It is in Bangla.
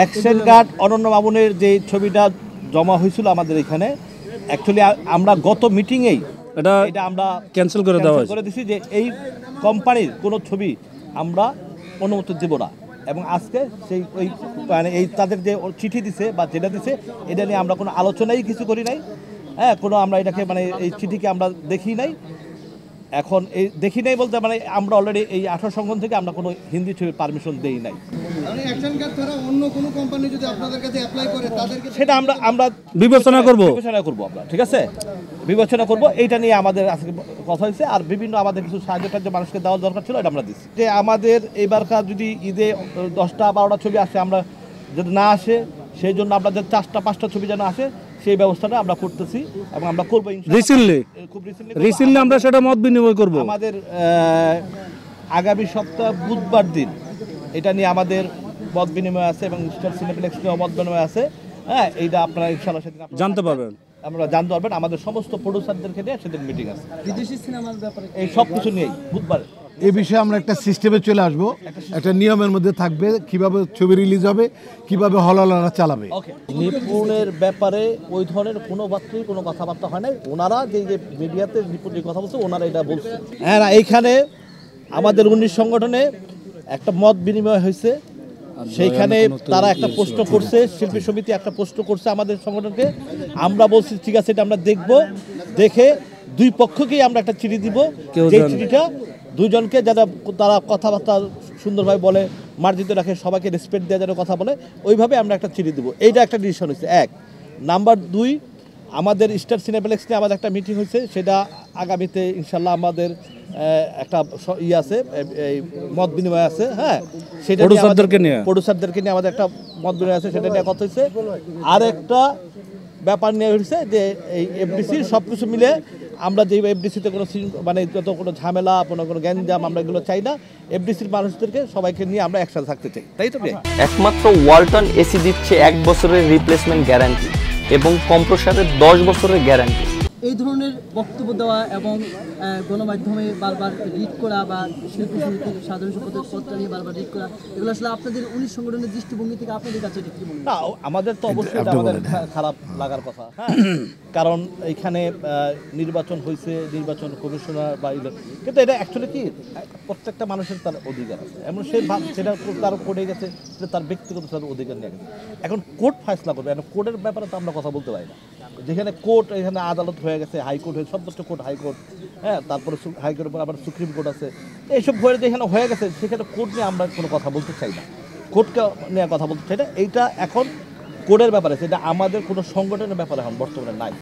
অ্যাকশন কার্ড অনন্য মামুনের যে ছবিটা জমা হয়েছিল আমাদের এখানে, অ্যাকচুয়ালি আমরা গত মিটিংয়েই এটা আমরা ক্যান্সেল করে দিছি যে এই কোম্পানির কোনো ছবি আমরা অনুমতি দেব না। এবং আজকে সেই ওই মানে এই তাদের যে চিঠি দিছে বা যেটা দিছে এটা নিয়ে আমরা কোনো আলোচনাই কিছু করি নাই। হ্যাঁ, কোনো আমরা এটাকে মানে এই চিঠিকে আমরা দেখি নাই। এখন এই দেখি নাই বলতে মানে আমরা অলরেডি এই 18 সংগঠন থেকে আমরা কোনো হিন্দি ছবির পারমিশন দেই নাই। সেটা আমরা বিবেচনা করব আমরা, ঠিক আছে, বিবেচনা করব। এইটা নিয়ে আমাদের আজকে কথা হয়েছে। আর বিভিন্ন আমাদের কিছু সাহায্য টাহায্য মানুষকে দেওয়ার দরকার ছিল, এটা আমরা দিচ্ছি। যে আমাদের এবারকার যদি ঈদে 10টা 12টা ছবি আসে, আমরা যদি না আসে সেই জন্য আমরা যে 4টা 5টা ছবি যেন আসে সেই ব্যবস্থাটা আমরা করতেছি এবং আমরা করবো। রিসেন্টলি আমরা সেটা মত বিনিময় করব। আমাদের আগামী সপ্তাহ বুধবার দিন এটা নিয়ে আমাদের মত বিনিময় আছে এবং স্টার সিনেপ্লেক্স নিয়ে মত বিনিময় আছে। হ্যাঁ, এইটা আপনারা ইনশাআল্লাহ সেদিন জানতে পারবেন, আমরা জানতে পারবেন। আমাদের সমস্ত প্রডিউসারদেরকে নিয়ে সেদিন মিটিং আছে বিদেশি সিনেমার ব্যাপারে, এই সব কিছু নিয়েই বুধবার। এই বিষয়ে আমরা একটা সিস্টেমে চলে আসবো, একটা নিয়মের মধ্যে থাকবে কিভাবে ছবি রিলিজ হবে, কিভাবে হলওয়ালারা চালাবে। নিপুণের ব্যাপারে ওই ধরনের কোনো বার্তাই কোনো কথাবার্তা হয় নাই। ওনারা যে মিডিয়াতে নিপুণ যে কথা বলছে ওনারা এটা বলছে। হ্যাঁ, এইখানে আমাদের 19 সংগঠনে একটা মত বিনিময় হয়েছে। সেইখানে তারা একটা প্রশ্ন করছে, শিল্পী সমিতি একটা প্রশ্ন করছে আমাদের সংগঠনকে। আমরা বলছি ঠিক আছে, এটা আমরা দেখব, দেখে দুই পক্ষকেই আমরা একটা চিঠি দিব। যে চিঠিটা দুজনকে যারা তারা কথাবার্তা সুন্দরভাবে বলে, মার্জিত রাখে, সবাইকে রেসপেক্ট দেওয়া যেন কথা বলে, ওইভাবে আমরা একটা চিঠি দেবো। এইটা একটা ডিসিশন হয়েছে। 1 নাম্বার 2, আমাদের স্টার সিনেপ্লেক্স নিয়ে আমাদের একটা মিটিং হয়েছে। সেটা আগামীতে ইনশাল্লাহ আমাদের একটা আছে, এই মত বিনিময় আছে। হ্যাঁ, সেটা প্রডিউসারদেরকে নিয়ে আমাদের একটা মত বিনিময় আছে, সেটা নিয়ে কথা হয়েছে। আর একটা ব্যাপার নিয়ে হয়েছে যে এই এফডিসির সব কিছু মিলে আমরা যে এফডিসিতে কোনো মানে যত কোনো ঝামেলা, কোনো গ্যাঞ্জাম আমরা এগুলো চাই না। এফডিসির মানুষদেরকে সবাইকে নিয়ে আমরা একসাথে থাকতে চাই, তাই তো? একমাত্র ওয়ালটন এসি দিচ্ছে 1 বছরের রিপ্লেসমেন্ট গ্যারান্টি এবং কম্প্রেসারের 10 বছরের গ্যারান্টি। এই ধরনের বক্তব্য দেওয়া এবং গণমাধ্যমে বারবার রিড করা বা শিল্পী সমিতির সাধারণ সম্পাদক পদটা নিয়ে বারবার রিড করা, এগুলো আসলে আপনাদের 19 সংগঠনের দৃষ্টিভঙ্গি থেকে আপনাদের কাছে এটা কি মনে হয়? না, আমাদের তো অবশ্যই আমাদের খারাপ লাগার কথা। হ্যাঁ, কারণ এখানে নির্বাচন হয়েছে, নির্বাচন কমিশনার বা কিন্তু এটা অ্যাকচুয়ালি কি প্রত্যেকটা মানুষের তার অধিকার আছে। এমন সে সেটা তার কোর্টে গেছে, সেটা তার ব্যক্তিগত অধিকার নিয়ে গেছে। এখন কোর্ট ফয়সলা করবে। এখন কোর্টের ব্যাপারে তো আমরা কথা বলতে পারি না। যেখানে কোর্ট, এখানে আদালত হয়ে গেছে, হাইকোর্ট হয়ে সর্বোচ্চ কোর্ট হাইকোর্ট, হ্যাঁ, তারপরে হাইকোর্টের পর আবার সুপ্রিম কোর্ট আছে। এইসব হয়ে যেখানে হয়ে গেছে সেখানে কোর্ট নিয়ে আমরা কোনো কথা বলতে চাই না, কোর্টকে নিয়ে কথা বলতে চাই না। এইটা এখন কোর্টের ব্যাপারে, সেটা আমাদের কোনো সংগঠনের ব্যাপারে এখন বর্তমানে নাই।